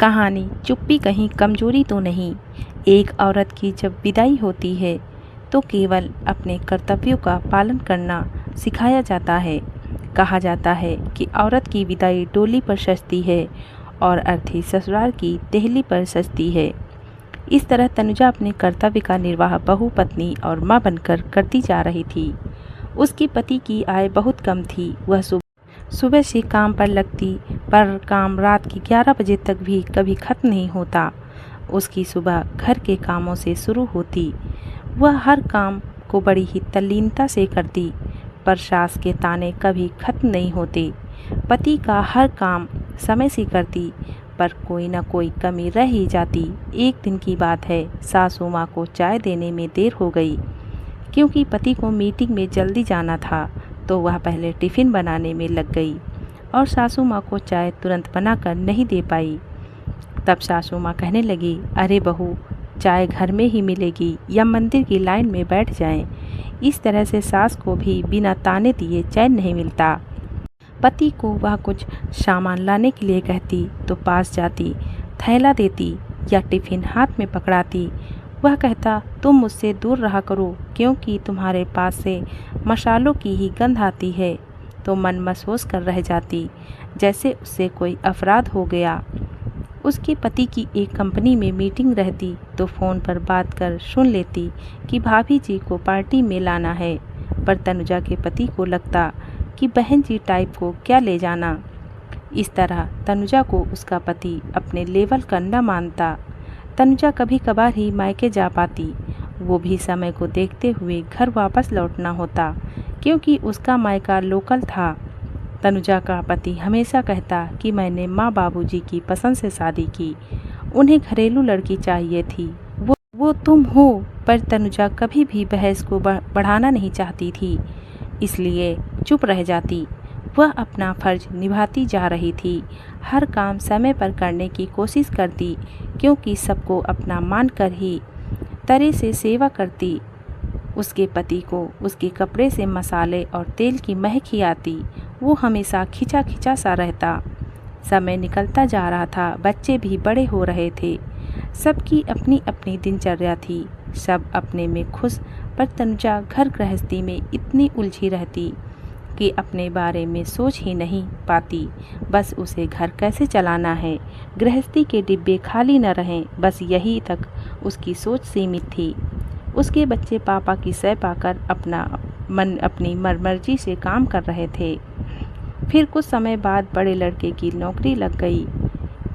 कहानी चुप्पी कहीं कमजोरी तो नहीं। एक औरत की जब विदाई होती है तो केवल अपने कर्तव्यों का पालन करना सिखाया जाता है। कहा जाता है कि औरत की विदाई डोली पर सजती है और अर्थी ससुराल की देहली पर सजती है। इस तरह तनुजा अपने कर्तव्य का निर्वाह बहू, पत्नी और माँ बनकर करती जा रही थी। उसकी पति की आय बहुत कम थी। वह सुबह से काम पर लगती, पर काम रात की 11 बजे तक भी कभी खत्म नहीं होता। उसकी सुबह घर के कामों से शुरू होती। वह हर काम को बड़ी ही तल्लीनता से करती, पर सास के ताने कभी खत्म नहीं होते। पति का हर काम समय से करती, पर कोई न कोई कमी रह ही जाती। एक दिन की बात है, सासू माँ को चाय देने में देर हो गई। क्योंकि पति को मीटिंग में जल्दी जाना था तो वह पहले टिफ़िन बनाने में लग गई और सासू माँ को चाय तुरंत बनाकर नहीं दे पाई। तब सासू माँ कहने लगी, अरे बहू, चाय घर में ही मिलेगी या मंदिर की लाइन में बैठ जाएं। इस तरह से सास को भी बिना ताने दिए चैन नहीं मिलता। पति को वह कुछ सामान लाने के लिए कहती तो पास जाती, थैला देती या टिफ़िन हाथ में पकड़ाती। वह कहता, तुम मुझसे दूर रहा करो, क्योंकि तुम्हारे पास से मसालों की ही गंध आती है। तो मन महसूस कर रह जाती जैसे उससे कोई अपराध हो गया। उसके पति की एक कंपनी में मीटिंग रहती तो फ़ोन पर बात कर सुन लेती कि भाभी जी को पार्टी में लाना है, पर तनुजा के पति को लगता कि बहन जी टाइप को क्या ले जाना। इस तरह तनुजा को उसका पति अपने लेवल का न मानता। तनुजा कभी कभार ही मायके जा पाती, वो भी समय को देखते हुए घर वापस लौटना होता, क्योंकि उसका मायका लोकल था। तनुजा का पति हमेशा कहता कि मैंने माँ बाबूजी की पसंद से शादी की, उन्हें घरेलू लड़की चाहिए थी, वो तुम हो। पर तनुजा कभी भी बहस को बढ़ाना नहीं चाहती थी, इसलिए चुप रह जाती। वह अपना फर्ज निभाती जा रही थी। हर काम समय पर करने की कोशिश करती, क्योंकि सबको अपना मानकर ही तरह से सेवा करती। उसके पति को उसके कपड़े से मसाले और तेल की महक ही आती। वो हमेशा खिंचा खिंचा सा रहता। समय निकलता जा रहा था, बच्चे भी बड़े हो रहे थे। सबकी अपनी अपनी दिनचर्या थी, सब अपने में खुश, पर तनुजा घर गृहस्थी में इतनी उलझी रहती कि अपने बारे में सोच ही नहीं पाती। बस उसे घर कैसे चलाना है, गृहस्थी के डिब्बे खाली न रहें, बस यही तक उसकी सोच सीमित थी। उसके बच्चे पापा की सह पाकर अपनी मर्जी से काम कर रहे थे। फिर कुछ समय बाद बड़े लड़के की नौकरी लग गई।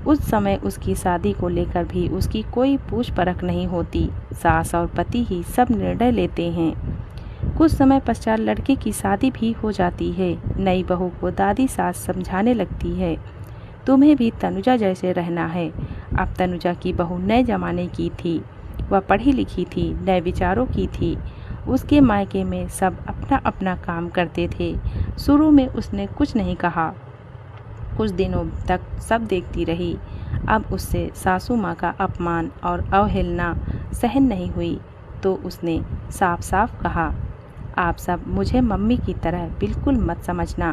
उस समय उसकी शादी को लेकर भी उसकी कोई पूछ परख नहीं होती। सास और पति ही सब निर्णय लेते हैं। कुछ समय पश्चात लड़के की शादी भी हो जाती है। नई बहू को दादी सास समझाने लगती है, तुम्हें भी तनुजा जैसे रहना है। अब तनुजा की बहू नए जमाने की थी, वह पढ़ी लिखी थी, नए विचारों की थी। उसके मायके में सब अपना अपना काम करते थे। शुरू में उसने कुछ नहीं कहा, कुछ दिनों तक सब देखती रही। अब उससे सासू माँ का अपमान और अवहेलना सहन नहीं हुई तो उसने साफ साफ कहा, आप सब मुझे मम्मी की तरह बिल्कुल मत समझना,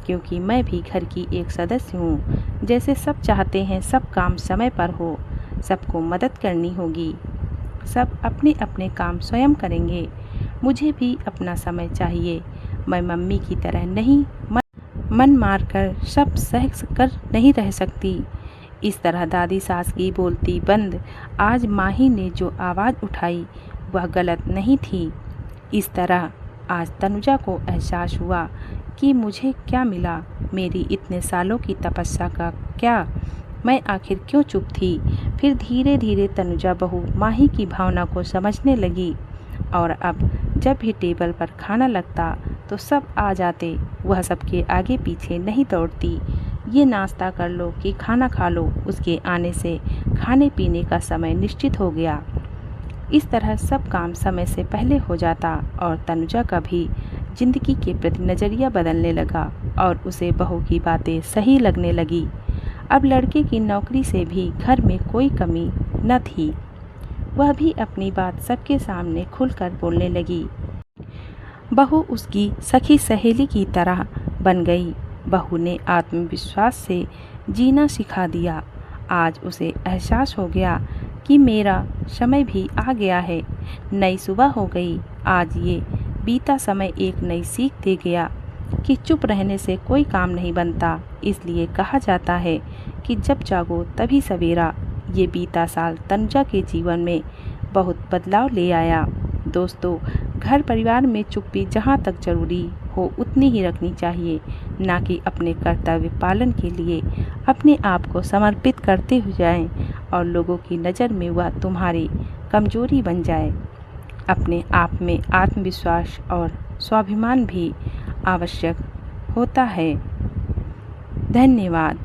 क्योंकि मैं भी घर की एक सदस्य हूँ। जैसे सब चाहते हैं सब काम समय पर हो, सबको मदद करनी होगी, सब अपने अपने काम स्वयं करेंगे। मुझे भी अपना समय चाहिए। मैं मम्मी की तरह नहीं मन मार कर सब सह कर नहीं रह सकती। इस तरह दादी सास की बोलती बंद। आज माही ने जो आवाज़ उठाई वह गलत नहीं थी। इस तरह आज तनुजा को एहसास हुआ कि मुझे क्या मिला, मेरी इतने सालों की तपस्या का क्या, मैं आखिर क्यों चुप थी। फिर धीरे धीरे तनुजा बहू माही की भावना को समझने लगी और अब जब भी टेबल पर खाना लगता तो सब आ जाते। वह सबके आगे पीछे नहीं दौड़ती, ये नाश्ता कर लो कि खाना खा लो। उसके आने से खाने पीने का समय निश्चित हो गया। इस तरह सब काम समय से पहले हो जाता और तनुजा का भी जिंदगी के प्रति नज़रिया बदलने लगा और उसे बहू की बातें सही लगने लगी। अब लड़के की नौकरी से भी घर में कोई कमी न थी। वह भी अपनी बात सबके सामने खुलकर बोलने लगी। बहू उसकी सखी सहेली की तरह बन गई। बहू ने आत्मविश्वास से जीना सिखा दिया आज उसे एहसास हो गया कि मेरा समय भी आ गया है। नई सुबह हो गई। आज ये बीता समय एक नई सीख दे गया कि चुप रहने से कोई काम नहीं बनता। इसलिए कहा जाता है कि जब जागो तभी सवेरा। ये बीता साल तनुजा के जीवन में बहुत बदलाव ले आया। दोस्तों, घर परिवार में चुप्पी जहाँ तक जरूरी हो उतनी ही रखनी चाहिए, ना कि अपने कर्तव्य पालन के लिए अपने आप को समर्पित करते हो जाएं और लोगों की नज़र में वह तुम्हारी कमजोरी बन जाए। अपने आप में आत्मविश्वास और स्वाभिमान भी आवश्यक होता है। धन्यवाद।